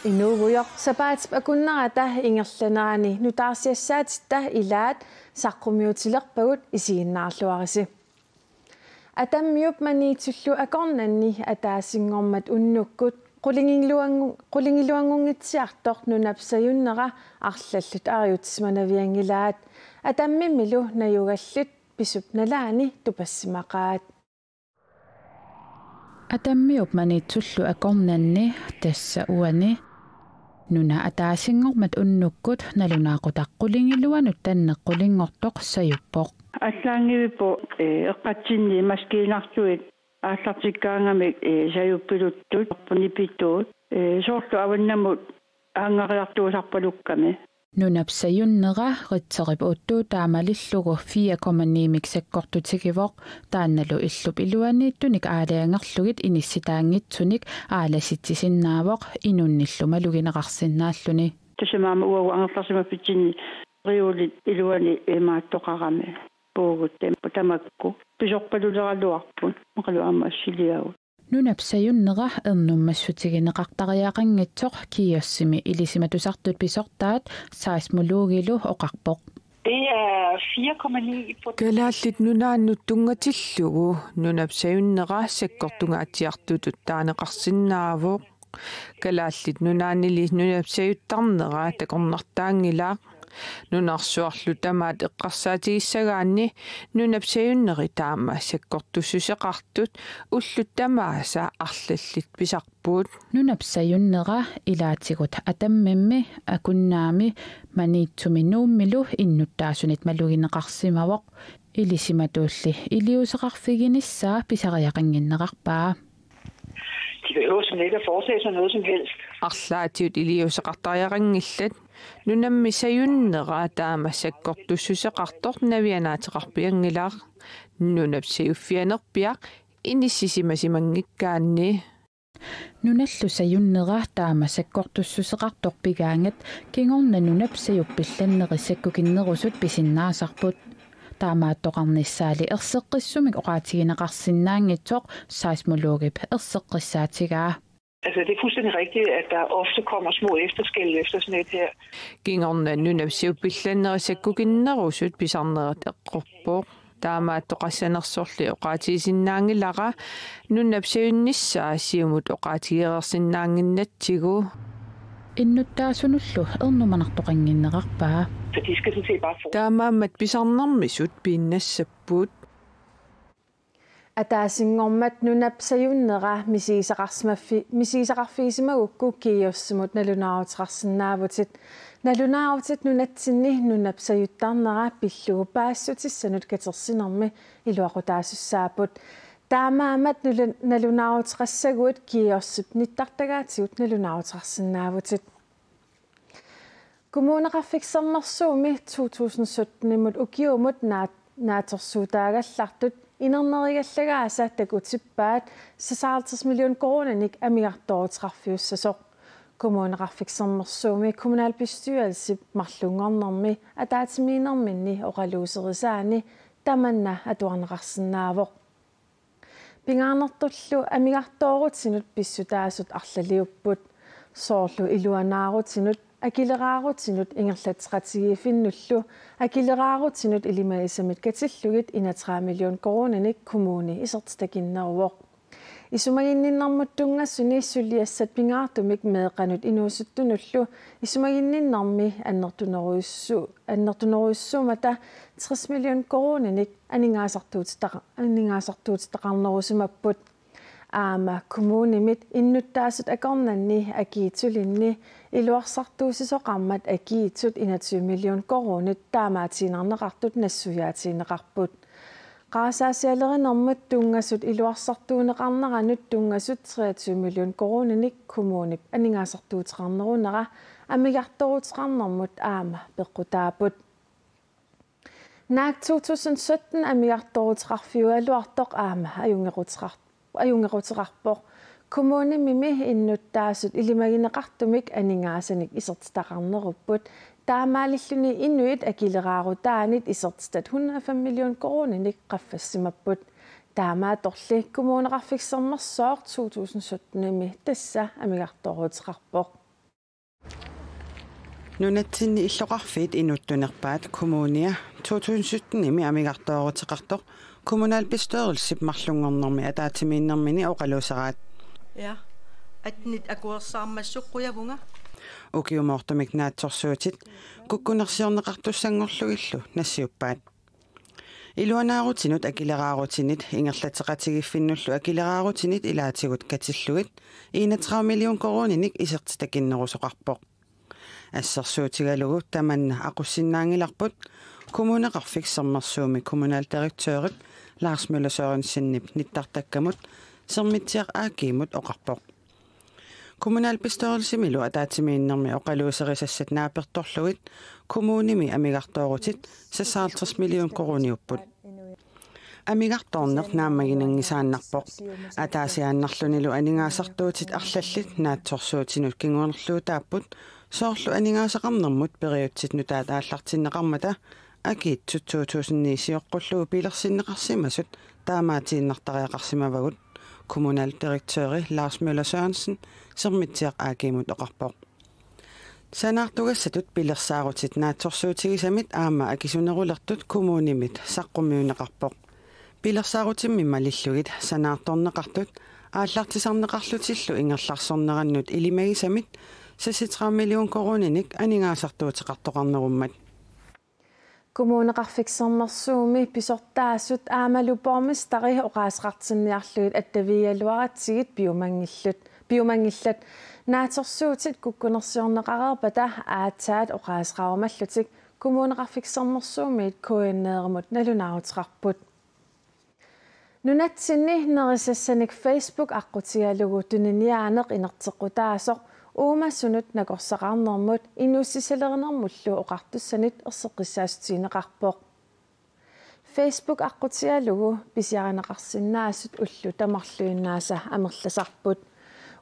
Inuvuyor sapaatip akunnerata ingerlanarani nutaarsiassaatit ilaat saqqummiutilerpagut isiginnaarluarisi atammiup maniitsullu akornanni ataasingormat unnukkut qulingiluangungitsiartor nunapsayunnera arlallut ariutismanaviangilaat atammimilu najugallut pisup nalaani tupassimaqaat atammiup maniitsullu akornanni tassa uani nuna ataasingormat unnukkut nalunaaqutaqqulingilluanut tanneqqulingortoq sayuppoq аллаангивиппу эққатсинни маскиинартуит ааллартиккаангамик саюппилуттут пунипитуут соорлу аваннамут аангариартуусарпалукками нунапсаюннера ритсерип уттуутаамалиллугу 4,9 миксаккортутигивоқ таанналу иллуп илуанииттуник аалаангерлугит инисситаангитсуник ааласитсисиннаавоқ инунниллумалугинеқарсиннааллуни тасамаама уагу ангерларсимаффитсинни риулит илуани эмааттоқарами пуугут тамакку писорпалулералуарпут мақалуаама ассилиагу нунапсаюннера эрнуммассутигинеқартариақангитсоқ киоссими илисиматусартут писортаат саисмулуугилу оқарпоқ Det er 4,9%. Kalaallit nunaannut tungatillugu nunapsayunnera sakkortunga atiartutut taaneqarsinnaavuq kalaallit nunaannili nunapsayuttarnera takornartaangilaa nunarsuarlu tamaat eqqarsaatigiссagaanni nunapsayunneri taama sakkortussuseqartut ullut tamaasa arlallit pisarpuut nunapsayunnera ilaatigut atammimmi akunnaami maniitsumi nuummilu innuttaasunit malugineqarsimawoq ilisimatuulli iliuseqarfiginissaa pisariaqanginneqarpaa De behøver som ikke at foretage sig noget som helst. Arlaatiut iliuseqartariaqangillat nunammi sayunnera taama sakkortussuseqartor navianaateqarpiangilaaq nunapsayuffianerpiaq inissisimasimanngikkaanni nunallu sayunnera taama sakkortussuseqartorpigaangat kingorna nunapsayuppillannerisakkukinnerusut pisinnaasarput таамааттоқарнissaали ерсеққиссумик оқаатигинеқарсинаангитсоқ seismologip ерсеққиссаатигаа. Altså det er fuldstændig rigtigt at der ofte kommer små efterskælv efter sådan et her. Gingorna nunapsiuppillannerisakkukinnerusut pisarnerat eqqorpoq таамааттоқассанерсорли оқаатигисиннаангилара нунапсаюннissaa сиумут оқаатигеерсиннаангиннатсигу иннуттаасунуллу ернуманартоқангиннеқарпаа Så de skal sådan set bare få. таамааммат писарнэрмисут пииннассаппут атаасингормат нунапсаюннера мисисақарфиисимагукку киоссумут налунаарутеқарсинаавутит налунаарутит нунатсинни нунапсаюттарнера пиллугу паассутиссанут катерсинерми илуақутаассаапут таамаамат налунаарутеқассагуут киоссуп ниттартагаатигут налунаарутеқарсинаавутит Kommuneqarfiksernersuumi 2017 imut ukiumut naatersuutaagallartut inernerigallagaasa takutippaat 56 million kronenik amiartorutrarfiussasoq Kommuneqarfiksernersuumi kommunalbestyrelse marlungornermi ataatimiinerminni oqaluuserisaani tamanna atuarneqarsinnaavoq pingaarnertullu amiartoorutsinut pissutaasut arlaliupput soorlu iluanaarutsinut акилераарутсинут ингерлатсратигиифиннуллу акилераарутсинут илимаисамит катиллугит 1,3 миллион коронаник коммуни исертакиннеруоқ исумагинниннэрмуттунгассуни суллиассат пингаартумик меэқанут инуусуттунуллу исумагинниннэрми аннертунеруйссуумата 60 миллион коронаник анингаасартуутитақарнерусимаппут аама коммунимит иннуттаасут акорнанни акиитсулинни илуарсартуусисоқармат акиитсут 21 миллион коронит таамаатинарнеқартут нассуяатинеқарпут qaasaassialerinnermut tungasut iluarsartuuneqarneranut tungasut 23 миллион коронаник коммунip анингаасартуутеқарнерунера амигарторутеқарнермут аама пеққутаапут наак 2017 амигарторутеқарфиуалуартоқ аама ajungeruteqarpoq kommunimimi innuttaasut ilimagинеқартумик анингаасаник исертитақарнеруpput таамаалиллуни инуит акилераарутаанит исертстат 105 миллион корониник qaffassimapпут таамаа торли коммунеқарфиксермерсоор 2017-ми тасса амигартооруутеқарпоқ нунатсинни иллоқарфиит инуттунерпаат коммуния 2017-ми амигартооруутеқартоқ kommunalbestyrelse mарлунгорнэрми атаатимииннэрмини оқалуусераат ja атнит акуерсаармассуққуявунга укиумоортумик наатсорсуутит куккунерсиорнеқартуссангорлугиллу нассиуппаат илуанаарутинут акилераарутинит ингерлатеқатигиффиннуллу акилераарутинит илаатигут катиллугит 31 миллион корониник исертитакиннерусоқарпоқ ассерсуутигалугу таманна ақуссиннаангиларпут kommuneqarfiksermersuumi kommunaldirektøret Lars Møller Sørensen nittартаккамут сермитсиақ аакиимут оқарпоқ kommunalbestyrelsemilu атаатимииннэрми оқалуусерисассат нааперторлугит kommunimi амигартоорутит 56 миллион корониуппут амигартоорнер наамагинангисааннарпоқ атаасиааннарлунилу анингаасартуутит арлаллит наатсорсуутинут кингуанерлуутааппут соорлу анингаасақарнэрмут периутсит нутаат ааллартиннеқармата акиит 2009 пилерсиннеқарсимасут таамаатииннартариақарсимавагут kommunaldirektøri Lars Møller Sørensen сермитсиақ аакиимут оқарпоқ санаартугассатут пилерсаарутит наатсорсуутигисамит аама акисунерулертут коммунимит саққумиунеқарпоқ пилерсаарутимми малиллугит санаарторнеқартут ааллартисарнеқарлутиллу ингерларсорнераннут илимагисамит 60 миллион корониник анингаасартуутеқартоқарнеруммат kommuneqarfiksermersuumi pissortaassut aamalupormistari oqaasqartinniarluit attaviyalluaratsigit biumangillat naatorsuutit kukkunersiorneqarerpata aatsaat oqaasqarumallutik kommuneqarfiksermersuumiit kuinneermut nalunaaruteqarput nunatsinni nerisassanik Facebook aqqutigalugu tuniniaaneq inerteqqutaasoq uummassunut nakorsaqarnermut inuussisalerenermullu oqartussanit erseqqissaasutiineqarpoq Facebook aqqutigalugu pisiarineqarsinnaassut ullu tamarluinnaasa amerlasarput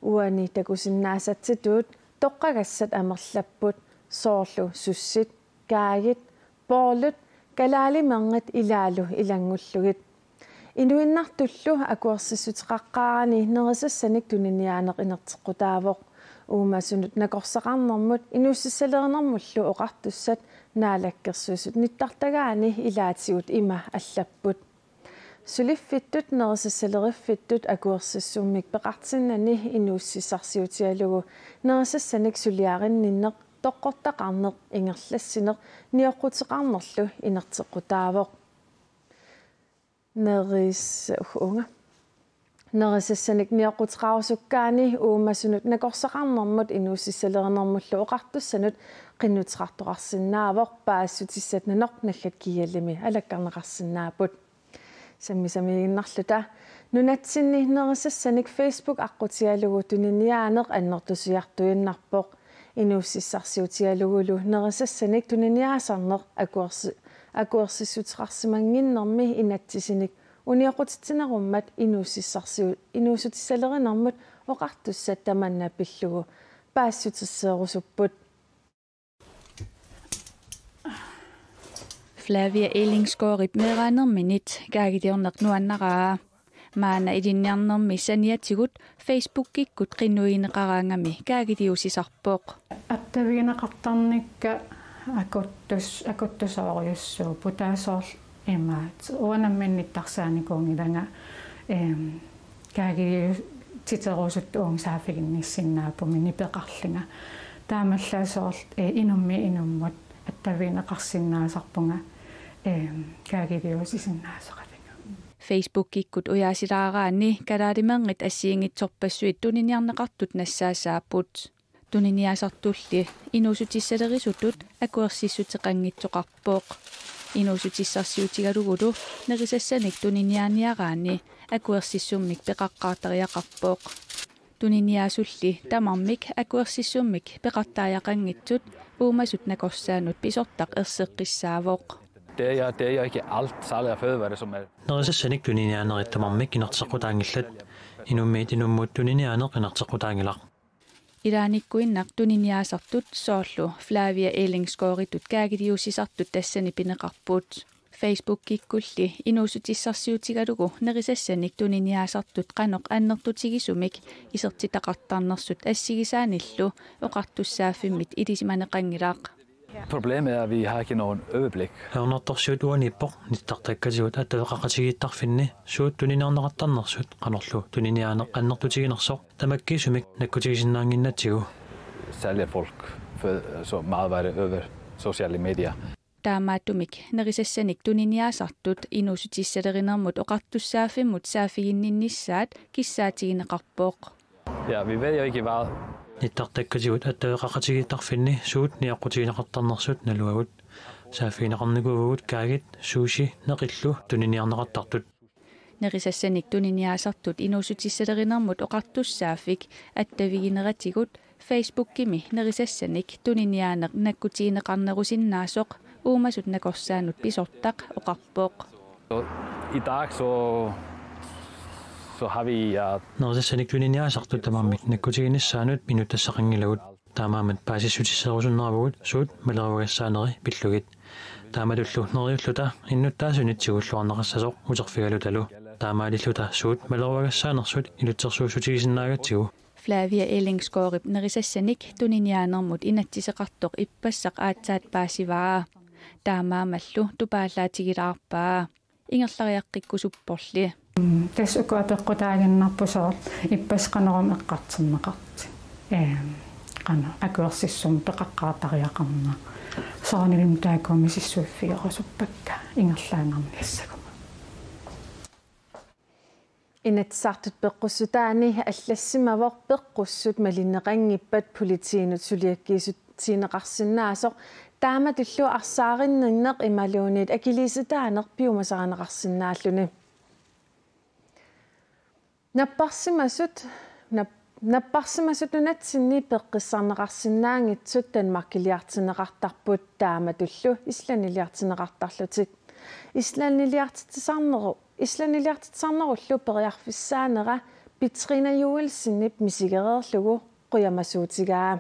uani takusinnaasatsituut toqqagassat amerlapput soorlu sussit kaagit poorlut kalaalimerngit ilaalu ilangullugit inuinnartullu akuersissutiqaqqaarani nerisassanik tuniniaaneq inerteqqutaavoq uummassunut nakorsaqarnermut inuussisalerenermullu oqartussat naalakkersuusut nittartagaani ilaatigut ima allapput suliffittut nerisassalerifittut akuersissummik peqartinnani inuussissarsiutialugu nerisassanik suliarinninneq toqqortaqarneq ingerlassineq niorquteqarnerlu inerteqqutaavoq nerisassanik niorquteqarusukkaani uummassunut nakorsaqarnermut inuussisalerenermullu oqartussanut qinnuteqartoqarsinnaavoq paassutissat naneq nallat kiyallimi alakkarneqarsinnaaput sammisamiginnarluta nunatsinni nerisassanik Facebook aqqutigalugu tuniniaaneq annertusiartuinnarpoq inuussissarsiutigalugulu nerisassanik tuniniaasarneq akuersissutiqarsimanginnermi inatsisinik uniaqutitsinarummat inuussutissalerenermut oqartussat tamanna pillugu paassutesseerusupput Flavia Ellingsgaard meeqaanerminit kaagidiorneq nuannaraa maana ilinniarnermi saniatigut Facebook-ikkut qinnuineqaraangami kaagidiusisarpoq attavigneqartarnikka akuttusooriussuu putaasoorl imaat uanamminnittarsaanikuungilanga kaagidiutiterusut uungsaafiginnissinnaapumi nipeqarlinga taamallaasoolt inummuat attavigneqarsinnaasarpunga kaagidiusisinnaasaqalinga Facebook-ikkut uyaasilaaraani kalaalimerngit assiingitsorpassuit tuniniarneqartut nassaasaaput tuniniasartulli inuusutissalerisuttut akuersissuteqanngitsoqarpooq inuusutissarsiutigalugulu nerisassanik tuniniaaniaraani akuersissummik peqaqqaartariaqarpooq tuniniaasulli tamarmik akuersissummik peqartaajaqanngitsut uummasut nakorsaanut pisortaq erseqqissaavoq Det er ikke alt særlig af fødevare, som er. Nerisassanik tuniniaanerit tamarmik inerteqqutaangillat inummiit inummut tuniniaaneq inerteqqutaangilaq Ilaanikkuinnaq tuniniaasartut soorlu Flavia Elingsgårditut kaagitiussisartut tassani pineqarput. Facebook-kikkulli inuusutissarsiutigalugu nerisassanik tuniniaasartut qanoq annertutigisumik isertitaqartarnersut assigisaanillu oqartussaafimmit ilisimaneqangilaaq. Problemet er, at vi har ikke nogen overblik. Ernertorsuut uanippoq nittaqtakkasigut atavaqaqatigiittарфинни suut tuninerneqartarnersut qanorlu tuniniaaneq annertutiginersoq tamakkisumik nakkutigisinnaanginnatsigu. Særligt folk så meget var det over sociale medier. Taamaattumik nerisassanik tuniniaasartut inuusutissaleриnermut oqartussaafimmut saafiginninnissaat kissaatigineqarpooq. Ja, vi ved jo ikke hvad. Nittaqtakkasigut atavaqaqatigiittарфинни suut niaqqutigineqartarnersut naluagut saafigineqarniguugut kaagit sushi neqillu tuniniarneqartartut. Nerisassanik tuniniaasartut inuusutissaleриnermut oqartussaafik attavigineratigut Facebook-kimi nerisassanik tuniniaaneq nakkutigineqarnerusinnaasoq uumasut nakorsaanut pisortaq oqarpooq. I dag så har vi nerisassanik tuniniaasartut tamammik nakkutiginissaanut minutassaqangilagut taamaamat paasissutiserusunneravagut suut maleriugassaaneri pillugit taamatullu neriulluta innuttaasunitsigullуарнеқассасоқ утерфигалуталу таамаалиллута суут малеруагассаанерсут илутсерсуусутигисиннаагатсигу. Flavia Elingsgårdip nerisassanik tuniniaanermut inatsiseqartoq ippassaq aatsaat paasivaa taamaamallu tupaallaatigilaarpaa ingerlariaqqikkusupporli. Tasukua peqqutaaginnarpusoor ippasqanerum eqqarterneqarti. Qana akuersissum peqaqqaatariaqarna saanilim taakumisissuuffigerusuppakka ingerlaanarniassaguma. Inatsartut peqqussutaani аллассимавор пеққуссут малиннеқангиппат политиинут сулиаккиисут синеқарсинааsoq тааматуллу арсаариннернеқ ималуунит акилиситаанеқ пиумасаранеқарсинааллуни наппарсимасут нунатсинни пеққиссарнеқарсинаангитсут танмаккилиартинеқартарпут тааматуллу исланилиартинеқартарлутик исланилиартитсарнеруллу периарфиссаанера Petrina Joelsenip misigereerlugu quyamasuutigaa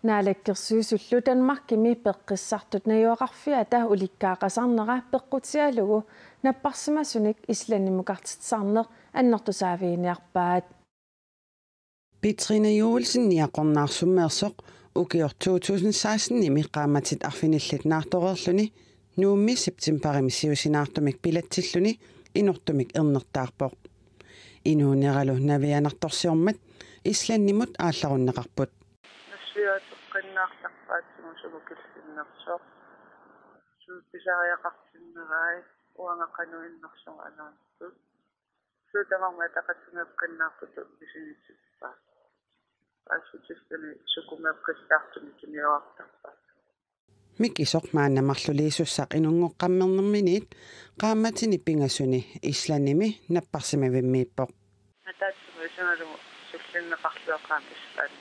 naalakkersuusullu Danmarkimi peqqissartut najuaqarfiata ulikkaaqasarnera peqqutialugu napparsimasunik islanimukartitsarneq annertusaaviiniarpaat. Petrina Joelsen niaqornaarsummeersoq ukior 2016 nimi qaamatit arfinillit naartoreerluni nuummi septemberimi siusinaartumik pilatsilluni inortumik ernertaarpoq inuuneralu navianartorsiormat islannimut aallarunneqarput nassiuatuqqinnaartarpaatsumusumukillinnersoq suupisariaqartinnerai uangaqanuinnersoq anaartut suutamarma taqatsingeqqinnaarputu pisinitsippa assutistani sukumeqqissaartumi tuniortarpa Mikisoq maannamarluliisussaq inungoqqammernerminiit qaammatini pingasuni islannimi napparsimavimmiippoq nataatsumuisungalugu sullinneqarluaqaamissaat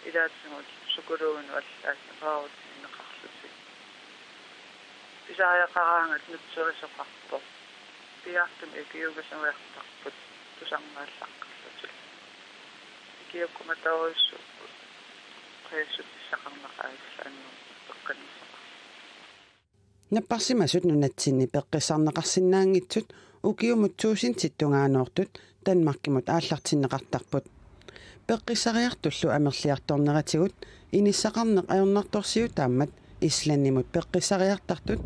ilaatsimut sukuluunu allaassaqaarutiinneqarlutik pisariaqaraangat nutsuisoqarpoq piartum ikiugasumuartarput tusarnaallaqqarlutik ikiukkumataruissu qeessutissaqarnaqaagissaannu Napparsimasut nunatsinni peqqissarneqarsinnaangitsut ukiumutsuusin tittungaanoortut Danmarkimut aallartinneqartarput peqqissariartullu amerliartorneratigut inissaqarneq ajornartorsiu taammat islannimut peqqissariartartut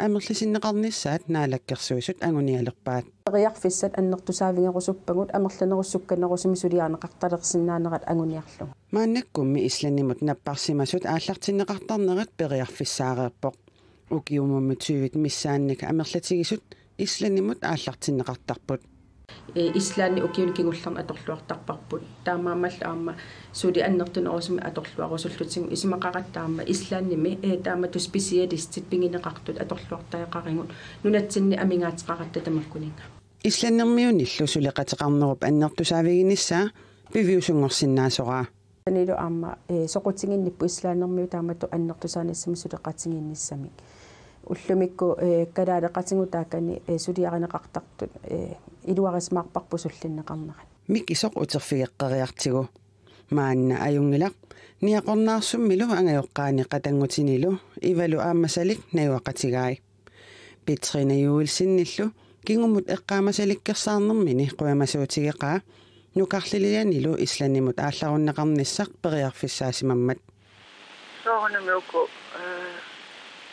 amerlisinneqarnissaat naalakkersuisut angunialerpaat periarfissat annertusaavingerusuppagut amerlanerussukkanerusimi suliaaneqartaleqsinnaanerat anguniarlu maannakkummi islannimut napparsimasut aallartinneqartarnerat periarfissaareerpoq ukiumummut syyvit missaannika amerlatigisut islannimut aallartinneqartarput islaanni ukiunikingullarna atorluartarparput taamaammal aamma suuli annertunerusumi atorluarusullutim isimaqaqattaamma islaannimi taamatu specialistit pingineqartut atorluartaqaringut nunatsinni amingaatiqaqatta tamakkuninga islannermiunillu suliqateqarnerup annertusaaviginissaa piviusungorsinnaasoraa nilu aamma soqutiginnippu islaannermiu taamatu annertusaanissami suliqatiginnissami ullumikku kalaaleqatingutaakani suliarinaqartartut iluarismaarparpusullinneqarneran mikisoq uterfigeqqeriartigu maanna ajungilaq niaqornaarsumilu angajoqqaani qatangutinilu ivalu aammasalik nayuaqatigaai Petrina Juelsinnillu kingumut eqqaamasalikkersaarnermini quamasuutigeqaa nukarlilianilu islanimut aallarunneqarnissaq periarfissaasimammat soornamiuku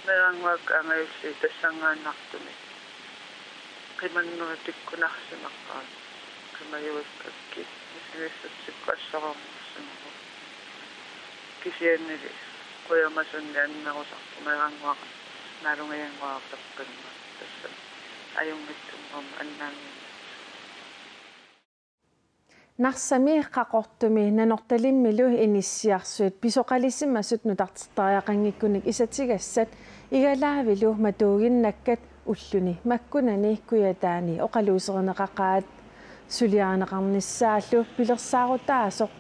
meranguak angayulli tassangaannartumi qimannutikkunarsimaqqaa qimayuikkakki isnissutsikkuassarornersimaru kisiannili quamasunni annerusarpu meranguaq naalungayanguartarpinma tassa ajungittumum annaangi Narsami qaqortumi nanortalimmilu inissiarsuit pisoqalissimassut nutartitariaqanngikkunik isatigassat igalaavilu matuuginnakkat ulluni makkunani kuyataani oqaluuserineqaqaat sulianeqarnissaallu pilersaarutaasoq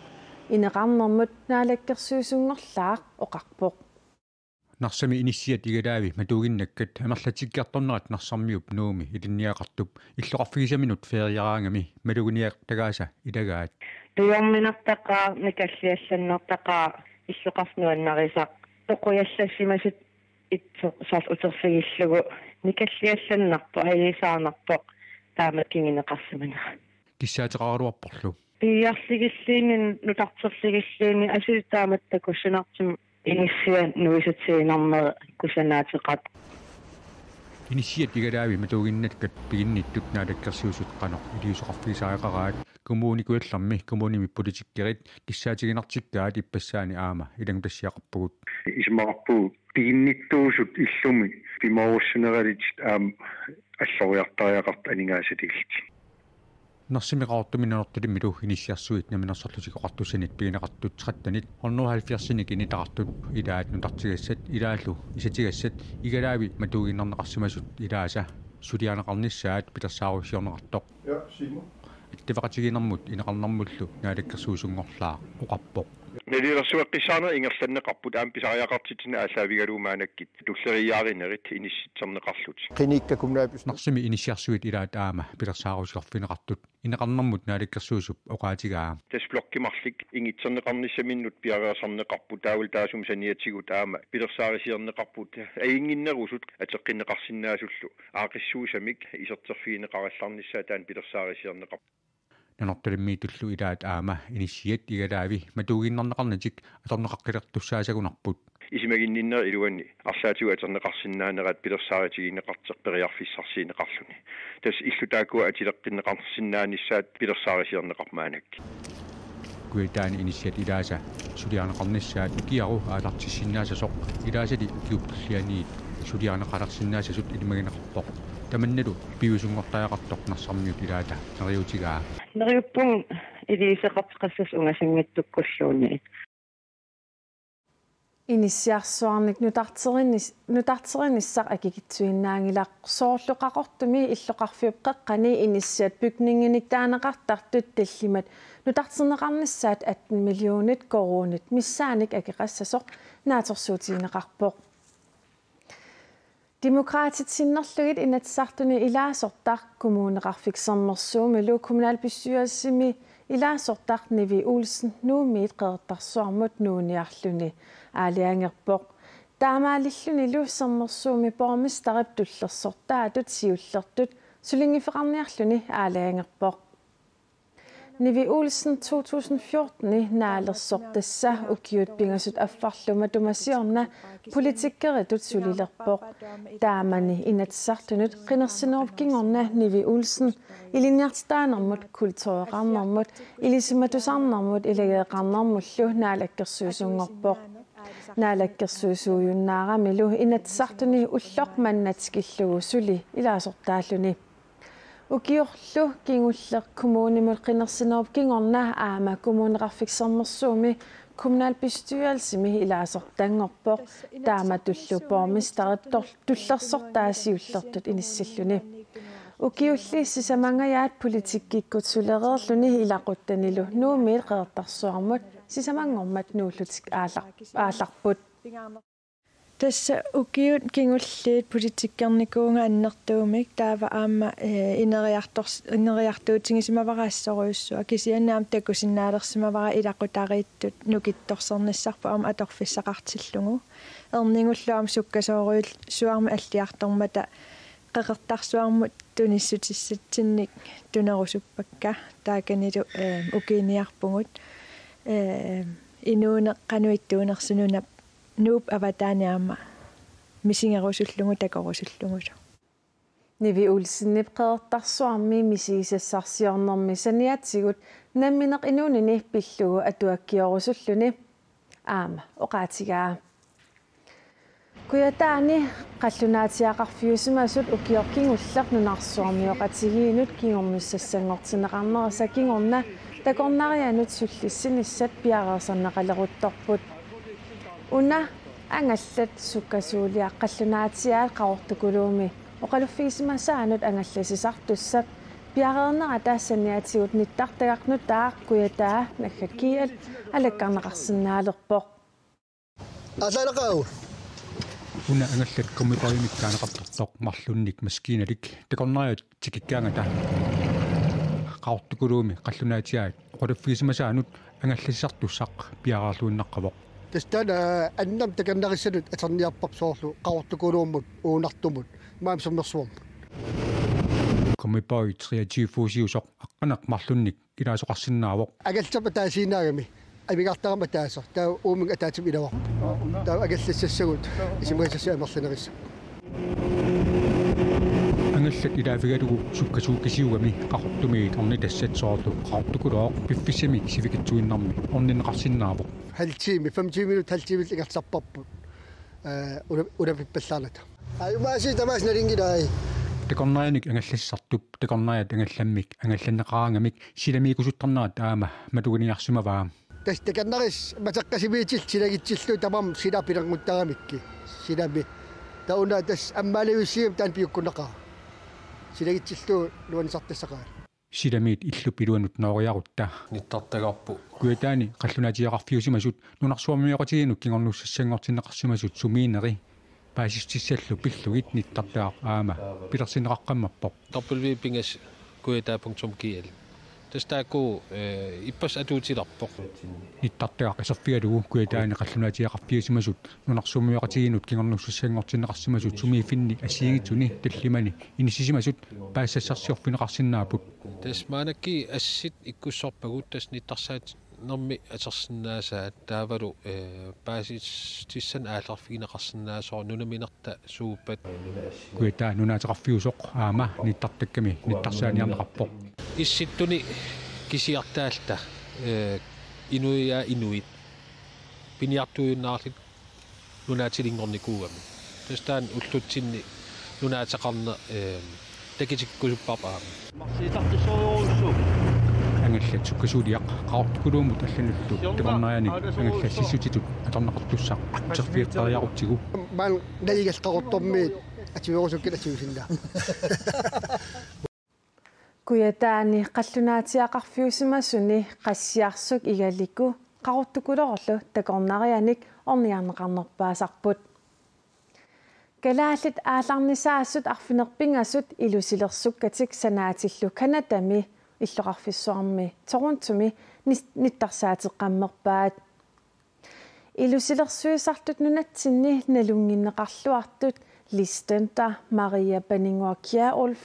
ineqarnermut naalakkersuusungorlaaq oqarpoq Narsami inissiat igalaavi matuuginnakkat amerlatikkiartornerat narsarmiup nuumi ilinniaqartup illoqarfigisaminut feeriaraangami maluguniaq ilagaat tuyorminartaqaa mikalliallannertaqaa illoqarnuannarisaq toquyallassimasut saas uterfigillugu mikalliallannarpo ayisaarnarpoq taamakkingineqarsimana kissaateqaruarporlu piarligilliinin nutarterligilliini asutaamattakussunartum inisian nuisutiinarmere kusanaateqat inisiat igalaavi matuuginnakkat piginnittut naalakkersuusut qanoq iliusoqarfigisaaqaraat kommunikuallarmi kommunimi politikkerit kissaatigинartikkaat иппассаани аама илангутассиақарпугут исмаарпу пигинниттуусут иллуми пиморуссунералит аллориартариақарт анингаасатигилти нарсимиқаортуминнерториммилу иниссиарсуит наминерсорлутикоқартуссанит пигинеқартут 13-нит 170-синик инитақартут илаат нутартигассат илааллу исатигассат игалаави матуугиннернеқарсимасут илааса сулианеқарниссаат пилерсааруссиорнеқартоқ я симо иттивақатигинермут инеқарнэрмуллу наалаккерсуусунгорлаа оқарпоқ нелилерсуэққисаана ингерланнеқарпут аам писариақартитина ааллаавигалуумаанаккит туллериааринерит инисситсернеқарлут қиниккакумнаапис нарсими иниссиарсуит илаат аама пилерсаарусиорфинеқартут инеқарнэрмут наалаккерсуусуп оқаатигаа тасблоккимарлик ингитсернеқарниссаминнут пиариасарнеқарпут таавал таасум саниатсигут аама пилерсаарисиернеқарпут аингиннерусут атеққиннеқарсинаасуллу аақиссуусамик исертерфигинеқаралларниссаа таан пилерсаарисиернеқарпут нанорталиммиитуллу илаат аама инissиат игалаави матуугиннернеқарнатик аторнеқаққилертуссаасагунарпут исимагинниннер илуанни арлаатигу атернеқарсинаанерат пилерсааритигинеқартерпериарфиссарсиинеқарлуни тас иллутаакуа атилеққиннеқарсинааниссаат пилерсаарисиернеқармаанак куитаани инissиат илааса сулианеқарниссаат киару аалартиссиннаасасоқ илаасали киуптуллианиит сулианеқаларсиннаасасут илмагинеқарпоқ таманналу пиусунгортаақартоқ нарсармиут илаата нериутигаа нериуппун илисеқартеқассас унгасангаттуккуллууни иниссиарсуарник нутартеринissaq акикитсуиннаангилақ соорлуқақортуми иллоқарфиуп қеққани иниссиат бygninginik таанеқартартут таллимат нутартернеқарниссаат 18 миллионит коронит миссааник акеқассасоқ нааторсуутигинеқарпоқ Demokratitsinnerlugit inatsartuni ilaasortaq kommuneqarfiksernersuumilu kommunalbestyrelsesimi ilaasortaq Nivi Olsen nuumiit qeertarsuarmut nuuniarluni aaliangerpoq taamaalillunilu sernersuumi bormisterip tullersortaatut siullertut sulingifeqarniarluni aaliangerpoq Nivi Olsen 2014 naalersortassa ukiut pingasut affarluma tumasiorna politikkeritut sulilerpoq taamani inatsartunut qinersinerupkingorna Nivi Olsen ilinniartitaanermut kultureqarnermut ilisimatusarnermut ilageeqarnermullu naalakkersuusungorpoq naalakkersuusuuyunnaaramilu inatsartuni ullormannatskillugu suli ilaasortaalluni ukiorlu kingulleq kommunimul qinersinerupkingorna aama kommuneqarfiksernersuumi kommunalbestyrelsesimi ilaasortangorpoq taamatullu bormisterit tullersortaasiullertut inissilluni ukiulli sisamangayaat politikkikut sulereerluni ilaquttanilu nuumiit qeertarsuarmut sisamangormat nuullutik aallarput Tässä ukiut kingulliit politiikkarnikuunga annertuumik taava aama ineriartuutigisimavaraassoruussua kisiannaam takusinnaalersimavara ilaqutariittut nukittorsornissarpa aama atorfissaqartillungu erningulluam sukkasooruil suarma alliartormata qeqertarsuarmut tunissutissatsinnik tunerusuppakka taakanilu ukiiniarpungut inuune qanuittuunersununa nuup avataaniaama misingerusullungu takorusullungu Nivi ulsinnip qeertarsuarmi misiisassarsiornermi saniatsigut nammineq inuunini pillugu atuakkiorusulluni aama oqaatigaa Kuyataani qallunaatiaqarfiusimasut ukiorkingulleq nunarsuarmi oqatigiinut kingornussassanngortineqarnerasa kingorna takornarianut sullissinissat piareersanneqaleruttorput una angallat sukkasuulia qallunaatiaat qarortukuluumi oqaluffiisimasaanut angallasisartussap piareernera taassaniatigut nittartagaqnut taaq kuyataa nakkakial alakkarneqarsinnaalerpoq Asalaqau Una angallat kommiparimikkaanaqartortoq marlunnik maskiinalik takornariat tikikkaangata qarortukuluumi qallunaatiaat oqaluffiisimasaanut angallasisartussaq piareerluunnaqqavoq Testana annam takannarissanut atarniarpap soorlu qarortukuluummut uunartumut maam sommersuum Kommipai triatiifuusiusoq aqqanaq marlunnik ilaasoqarsinnaavoq agalsapa taasiinaagami amigartarama taasa taa uuming ataatim ilawaq taa agallassagut isimrisassaamerlinerissa Angallat ilaafigalugu sukkasuukisiugami qaqortumiit orni tassat soorlu qarortukulooq piffissami sivikitsuinnarmi orninneqarsinnaavoq haltiimi 5 minut haltiimil igartarparput ulapippallaanata ayumaasi tamaasnaringilai takornarianik angallassartup takornariat angallammik angallanneqarangamik silamiikusuttarnaat aama matuguniarsimavaa tastakannaris mateqqasimiitil silagitsillu tamam silapilernguttaramikke silami tauna tas ammaalivissiim taan piukkunneqaa silagitsillu luanisartassaqaa Silamiit illup iluanut nooriarutta nittartagarpu Kuyataani qallunaatiaqarfiusimasut nunarsuarmiоqatiginuk kingornussassanngortinneqarsimasut sumiineri paasistисsallu pillugit nittartaaq aama pilersineqaqqammappoq tarpulviipingas kuyata.gl tastaaku ippas atuutilarpoq nittartaaq aserfigalugu kuyataani qallunaatiaqarfiusimasut nunarsuarmiоqatiginut kingornussassanngortinneqarsimasut sumiifinni asiigitsuni tallimani inissisimasut paassasarsiorfineqarsinnaaput tasmaanakki assit ikkussorpagut tas nittarsaat nermi atersinaasaat taavalu paasistissan aallarfigineqarsinnaasor nunaminerta suupat kuitaa nunaateqarfiusoq aama nittartakkami nittarsaaniarneqarpoq issittuni kisiartaalta inuia inuit piniartuinnaarlit nunaatilinngornikuugami tastaan ullutsinni nunaateqarne takitikkusupparpaama marsiitartissoruussu angallat sukkasuuliaq qarortukuluumut allanullu takornarianik angallassissutitut atorneqartussaq serfiittariaqutigu maan naligas qarortormiit ativiorusukki ativisinna Kuyataani qallunaatiaqarfiusimasuni qassiarsuk igalliku qarortukulorlu takornarianik orniarneqarnerpaasarput Kalaallit aallarnisaassut arfinerpingassut ilusilersukkatik sanaatillu kanatami illoqarfissuarmi toruntumi nittarsaatiqqammerpaat ilusilersuisartut nunatsinni nalunginneqarluartut Listenta Maria Benninguakia-Ulf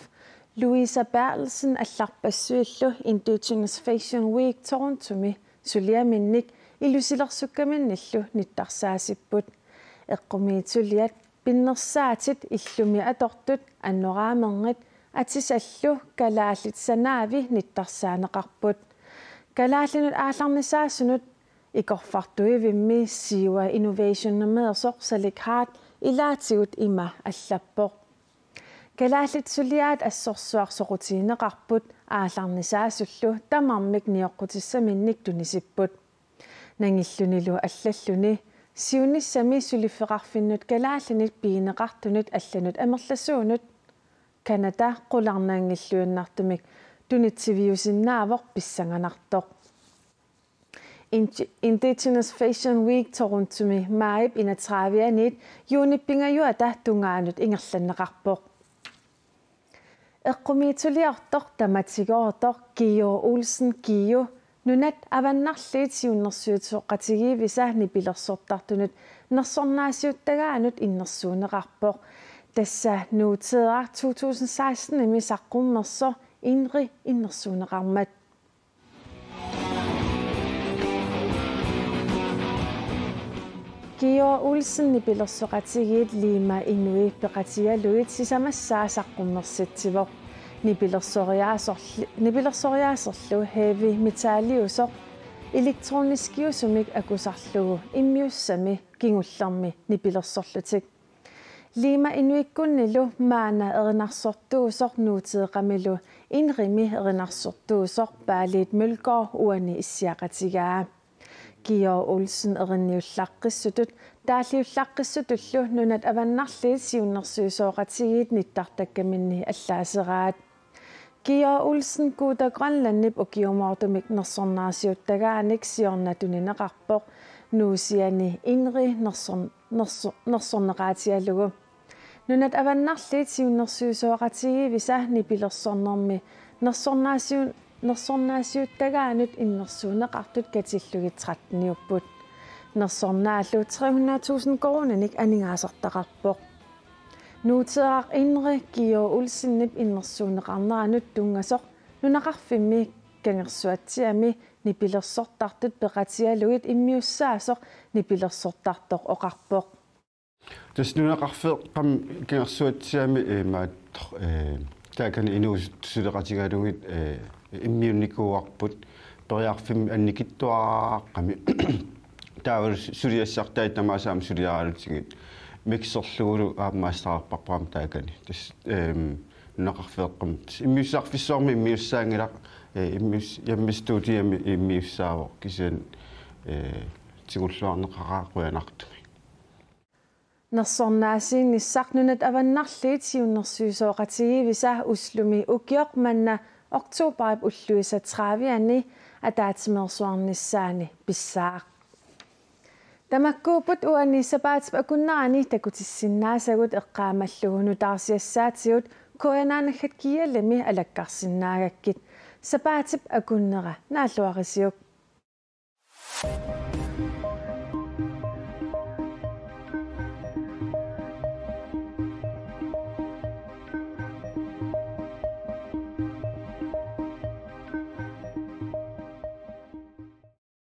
Louisa Bertelsen allarpassuillu Indigenous Fashion Week toruntumi suliaminnik ilusilersukkaminillu nittarsaasipput eqqumiitulliat pinnersaatit illumi atortut annoraamenrit atisallu kalaallit sanaavi nittarsaanneqarput kalaallinut aallarnisaasunut ikorfartuivimmi Siwa Innovation Namersoq Salikhaat ilaatigut ima allappoq kalaallit suliaat assorsuarsoqutiineqarput aallarnisaasullu tamarmik nioqqutissaminnik tunisipput nangillunilu allalluni siunissami sulifeqarfinnut kalaallinit piineqartunut allanut amerlasuunut Kanada qularnaangilluannartumik tunitsiviusinnaavoq pissanganartoq Indigenous Fashion Week toruntumi maib 31 juunippingajuata tungaanut ingerlanneqarpoq. Eqqumiituliartoq tamatigortoq Gio Olsen Gio nunat avannarliit junnersuutuoqqatigivisa nipilersortartunut nersornaasiuttagaanut innersuuneqarpoq. Tassa nuuteerar 2016 imisaqqummерсо inri innersuuneqarmat. Gio Olsen nipilersoqatigiit Lima Inuit peqatigaluit sisamassaasaqqummерситсивоq nipilersoriaasorlu heavy metalliusoq elektroniskiusumik akusarlugu immiussami kingullermi nipilersorlutik Lima Inuitkunnilu maana erinarsortuusoq nuuteeqamilu inrimi erinarsortuusoq Paaliit Mølgaard uani issiaqatigaa Gio Olsen erinniullaqqissutut taaliullaqqissutullu nunat avannarliit siunnersuusooqatigiit nittartakkaminni allaaseraat Gio Olsen kuuta Grønlandnip ukiumortumik nersornaasiuttagaanik siornatunineqarpoq nuusiani inri nersorneqaatialugu nunat avannarliit siunnersuusooqatigivisa nipilersornermi nersornaasiuttagaanut innersuuneqartut katillugit 13 nersornaallu 300,000 koronanik aningaasartaqarpoq nuuteerar inri Gio Olsennip innersuuneqarneranut tungasoq nunaqarfimmi kangersuatsiami nipilersortartut peqatialugit immiussaasoq nipilersortartoq oqarpoq tas nunaqarfeq qam kangersuatsiami maat taakani inuussuleqatigalugit immiunnikuuarput periarfimmi annikittuaqami taavul suliassartaat tamaasaam suliaraalutsigit mikserlugulu aammaastaqarparpaam taakani tas nunaqarfeeqqam immiussarfissoormi immiussaangilaq jammistuutiami immiussaavoq kisian tigulluarneqaqaaquyanartumi nersornaasiinnissarnunat avannarliit siunnersuusooqatigivisa uslumi ukioq manna oktoberip ulluisa traviani ataatimersuarnissaani pissaaq tamakkuuput uani sapaatip akunnerani takutissinaasagut eqqaamallugu taarsiassaatigut koyanaanaggat kialami alakkarsinnaagakkit sapaatip akunnera naalluarisiuk